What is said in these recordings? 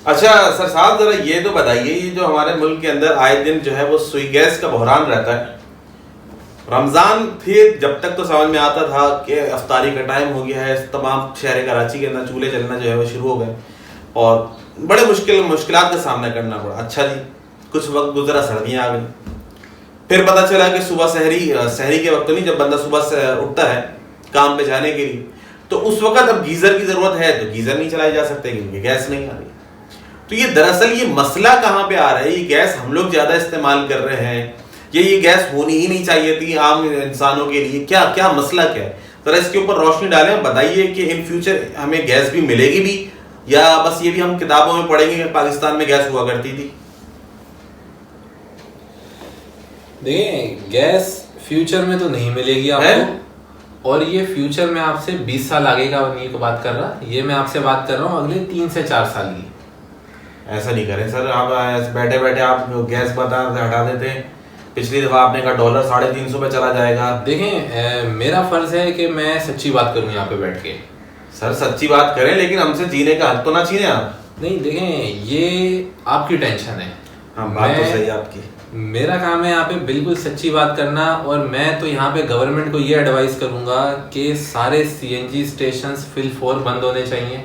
अच्छा सर साहब, जरा ये तो बताइए, ये जो हमारे मुल्क के अंदर आए दिन जो है वो सुई गैस का बहरान रहता है। रमजान फिर जब तक तो समझ में आता था कि अफ्तारी का टाइम हो गया है, तमाम शहर कराची के अंदर चूल्हे जलना जो है वो शुरू हो गए और बड़े मुश्किलात का सामना करना पड़ा। अच्छा जी, कुछ वक्त गुजरा, सर्दियाँ आ गई, फिर पता चला कि सुबह सहरी के वक्त तो नहीं, जब बंदा सुबह से उठता है काम पे जाने के लिए, तो उस वक्त अब गीजर की जरूरत है तो गीजर नहीं चलाए जा सकते क्योंकि गैस नहीं आ रही। तो ये दरअसल ये मसला कहाँ पे आ रहा है? ये गैस हम लोग ज्यादा इस्तेमाल कर रहे हैं, ये गैस होनी ही नहीं चाहिए थी आम इंसानों के लिए? क्या क्या मसला क्या है? जरा इसके ऊपर रोशनी डालें, बताइए कि इन फ्यूचर हमें गैस भी मिलेगी भी, या बस ये भी हम किताबों में पढ़ेंगे कि पाकिस्तान में गैस हुआ करती थी? देखिए, गैस फ्यूचर में तो नहीं मिलेगी आपको, और ये फ्यूचर में आपसे 20 साल आगे का नहीं को बात कर रहा, ये मैं आपसे बात कर रहा हूँ अगले 3 से 4 साल की। ऐसा नहीं करें सर, आप बैठे बैठे आप गैस हटा देते हैं। पिछली दफा आपने कहा डॉलर 350 पे चला जाएगा। देखें, मेरा फर्ज है कि मैं सच्ची बात करूं यहाँ पे बैठ के। सर सच्ची बात करें, लेकिन हमसे जीने का हक तो ना छीने आप। नहीं, देखें, ये आपकी टेंशन है। हाँ, बात तो सही है आपकी। मेरा काम है यहाँ पे बिल्कुल सच्ची बात करना, और मैं तो यहाँ पे गवर्नमेंट को ये एडवाइस करूंगा कि सारे सीएनजी स्टेशंस फिल बंद होने चाहिए।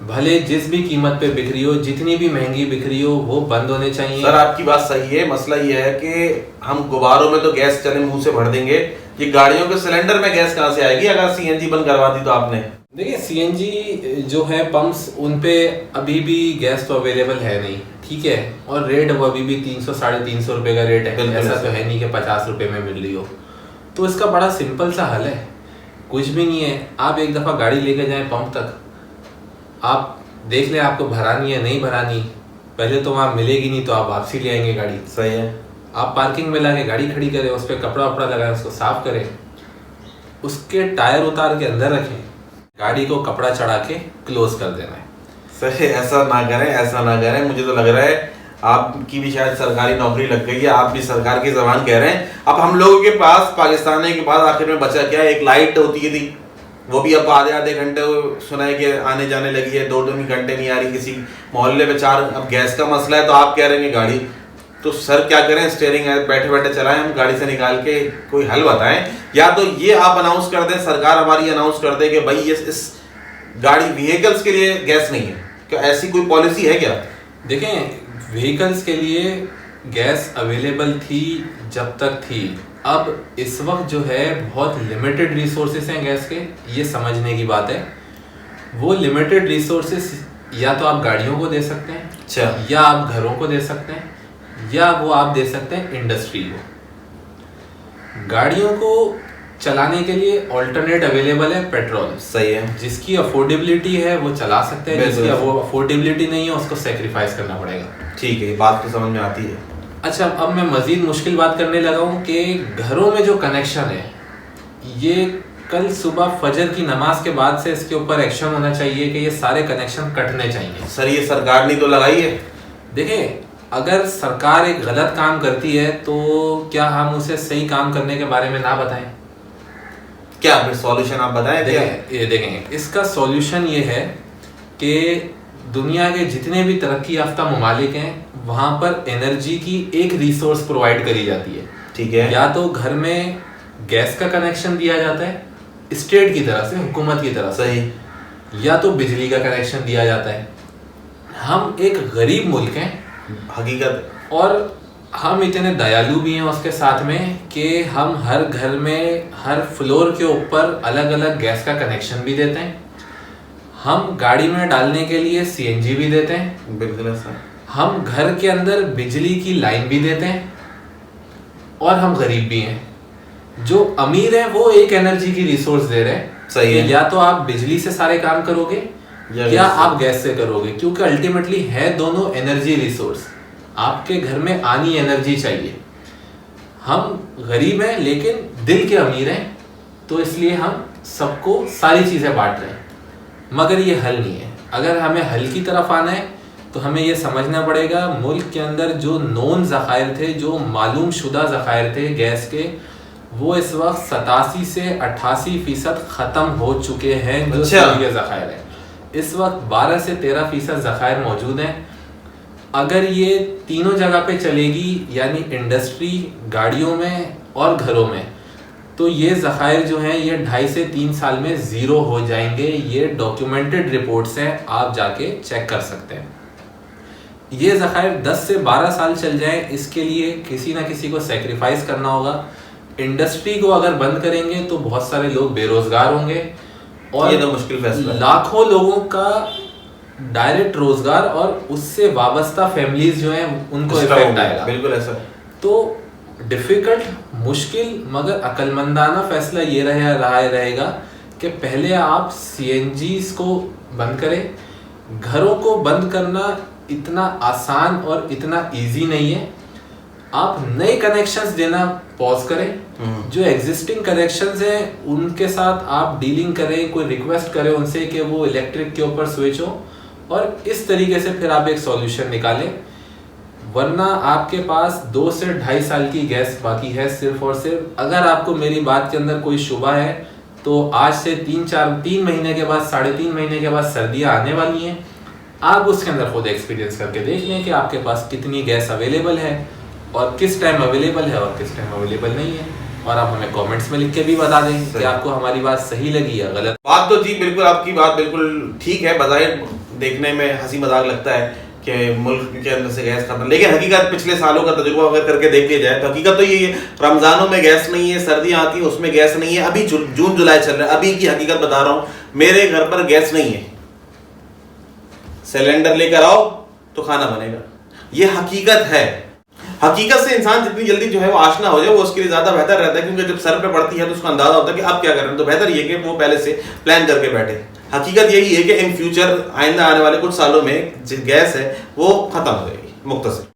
भले जिस भी कीमत पे बिक रही हो, जितनी भी महंगी बिक रही हो, वो बंद होने चाहिए। सर आपकी बात सही है, मसला ये है कि हम गुब्बारों में तो गैस चले मुंह से भर देंगे, ये गाड़ियों के सिलेंडर में गैस कहाँ से आएगी अगर सीएनजी बंद करवा दी तो आपने? देखिए, सीएनजी जो है पंप्स, उन पे अभी भी गैस तो अवेलेबल है नहीं, ठीक है, और रेट वो अभी भी 300-350 रुपए का रेट है। ऐसा तो है नहीं कि 50 रुपए में मिल रही हो। तो इसका बड़ा सिंपल सा हल है, कुछ भी नहीं है। आप एक दफा गाड़ी लेके जाएं पंप तक, आप देख लें आपको भरानी है नहीं भरानी। पहले तो वहाँ मिलेगी नहीं तो आप वापसी ले आएंगे गाड़ी। सही है। आप पार्किंग में लाके गाड़ी खड़ी करें, उस पर कपड़ा वपड़ा लगाएं, उसको साफ करें, उसके टायर उतार के अंदर रखें, गाड़ी को कपड़ा चढ़ा के क्लोज कर देना है। सर ऐसा ना करें, ऐसा ना करें। मुझे तो लग रहा है आपकी भी शायद सरकारी नौकरी लग गई है, आप भी सरकार की जबान कह रहे हैं। अब हम लोगों के पास, पाकिस्तानी के पास आखिर में बचा क्या? एक लाइट होती थी, वो भी अब आधे घंटे सुना है कि आने जाने लगी है, 2 घंटे नहीं आ रही। किसी मोहल्ले में 4। अब गैस का मसला है तो आप कह रहे हैं गाड़ी, तो सर क्या करें? स्टीयरिंग बैठे बैठे चलाएं हम गाड़ी से निकाल के? कोई हल बताएं, या तो ये आप अनाउंस कर दें, सरकार हमारी अनाउंस कर दे कि भाई ये इस गाड़ी व्हीकल्स के लिए गैस नहीं है। क्या ऐसी कोई पॉलिसी है क्या? देखें, व्हीकल्स के लिए गैस अवेलेबल थी जब तक थी। अब इस वक्त जो है बहुत लिमिटेड रिसोर्सेस हैं गैस के, ये समझने की बात है। वो लिमिटेड रिसोर्सेस या तो आप गाड़ियों को दे सकते हैं, अच्छा, या आप घरों को दे सकते हैं, या वो आप दे सकते हैं इंडस्ट्री को। गाड़ियों को चलाने के लिए ऑल्टरनेट अवेलेबल है पेट्रोल। सही है। जिसकी अफोर्डेबिलिटी है वो चला सकते हैं, जिसकी अफोर्डेबिलिटी नहीं है उसको सेक्रीफाइस करना पड़ेगा। ठीक है, बात तो समझ में आती है। अच्छा, अब मैं मजीद मुश्किल बात करने लगा हूँ कि घरों में जो कनेक्शन है, ये कल सुबह फजर की नमाज के बाद से इसके ऊपर एक्शन होना चाहिए कि ये सारे कनेक्शन कटने चाहिए। सर ये सरकार ने तो लगाई है। देखिए, अगर सरकार एक गलत काम करती है तो क्या हम उसे सही काम करने के बारे में ना बताएं? क्या फिर सॉल्यूशन आप बताएं? देखें, इसका सॉल्यूशन ये है कि दुनिया के जितने भी तरक्की याफ्ता ममालिक हैं, वहां पर एनर्जी की एक रिसोर्स प्रोवाइड करी जाती है। ठीक है। या तो घर में गैस का कनेक्शन दिया जाता है स्टेट की तरफ से, हुकूमत की तरफ से, सही, या तो बिजली का कनेक्शन दिया जाता है। हम एक गरीब मुल्क हैं हकीकत, और हम इतने दयालु भी हैं उसके साथ में कि हम हर घर में हर फ्लोर के ऊपर अलग अलग गैस का कनेक्शन भी देते हैं। हम गाड़ी में डालने के लिए सीएनजी भी देते हैं। बिल्कुल सर। हम घर के अंदर बिजली की लाइन भी देते हैं, और हम गरीब भी हैं। जो अमीर हैं वो एक एनर्जी की रिसोर्स दे रहे हैं। सही है। या तो आप बिजली से सारे काम करोगे या आप गैस से करोगे, क्योंकि अल्टीमेटली है दोनों एनर्जी रिसोर्स। आपके घर में आनी एनर्जी चाहिए। हम गरीब हैं लेकिन दिल के अमीर हैं, तो इसलिए हम सबको सारी चीजें बांट रहे हैं, मगर ये हल नहीं है। अगर हमें हल की तरफ आना है तो हमें ये समझना पड़ेगा मुल्क के अंदर जो नोन ज़खायर थे, जो मालूम शुदा ज़खायर थे गैस के, वो इस वक्त 87 से 88% ख़त्म हो चुके हैं। जो ज़खायर है, इस वक्त 12 से 13% ज़खायर मौजूद हैं। अगर ये तीनों जगह पे चलेगी, यानी इंडस्ट्री, गाड़ियों में और घरों में, तो ये ज़खायर जो हैं ये 2.5 से 3 साल में ज़ीरो हो जाएंगे। ये डॉक्यूमेंटेड रिपोर्ट्स हैं, आप जाके चेक कर सकते हैं। ये ज़खायर 10 से 12 साल चल जाए, इसके लिए किसी ना किसी को सेक्रीफाइस करना होगा। इंडस्ट्री को अगर बंद करेंगे तो बहुत सारे लोग बेरोजगार होंगे और ये तो मुश्किल फैसला है। लाखों लोगों का डायरेक्ट रोजगार और उससे वाबस्ता फैमिलीज जो हैं उनको इफेक्ट आएगा। बिल्कुल ऐसा। तो डिफिकल्ट, मुश्किल, मगर अक्लमंदाना फैसला ये रहेगा कि पहले आप सीएनजीज को बंद करें। घरों को बंद करना इतना आसान और इतना इजी नहीं है। आप नए कनेक्शंस देना पॉज करें। जो एग्जिस्टिंग कनेक्शंस हैं उनके साथ आप डीलिंग करें, कोई रिक्वेस्ट करें उनसे कि वो इलेक्ट्रिक के ऊपर स्विच हो, और इस तरीके से फिर आप एक सॉल्यूशन निकालें। वरना आपके पास 2 से 2.5 साल की गैस बाकी है सिर्फ और सिर्फ। अगर आपको मेरी बात के अंदर कोई शुबा है तो आज से 3 महीने के बाद, 3.5 महीने के बाद सर्दियाँ आने वाली हैं। आप उसके अंदर खुद एक्सपीरियंस करके देख लें कि आपके पास कितनी गैस अवेलेबल है और किस टाइम अवेलेबल है और किस टाइम अवेलेबल नहीं है। और आप हमें कमेंट्स में लिख के भी बता दें कि आपको हमारी बात सही लगी या गलत। बात तो जी बिल्कुल, आपकी बात बिल्कुल ठीक है। बज़ाहिर देखने में हंसी मजाक लगता है कि मुल्क के अंदर से गैस खत्म, लेकिन हकीकत पिछले सालों का तजुर्बा अगर करके देख लिया जाए तो हकीकत तो ये है, रमजानों में गैस नहीं है, सर्दियां आती हैं उसमें गैस नहीं है। अभी जून जुलाई चल रहा है, अभी की हकीकत बता रहा हूँ, मेरे घर पर गैस नहीं है। सिलेंडर लेकर आओ तो खाना बनेगा, ये हकीकत है। हकीकत से इंसान जितनी जल्दी जो है वो आशना हो जाए वो उसके लिए ज्यादा बेहतर रहता है, क्योंकि जब सर पे पड़ती है तो उसको अंदाजा होता है कि अब क्या करें। तो बेहतर ये कि वो पहले से प्लान करके बैठे। हकीकत यही है कि इन फ्यूचर आइंदा आने वाले कुछ सालों में जो गैस है वो खत्म हो जाएगी मुख्तसर।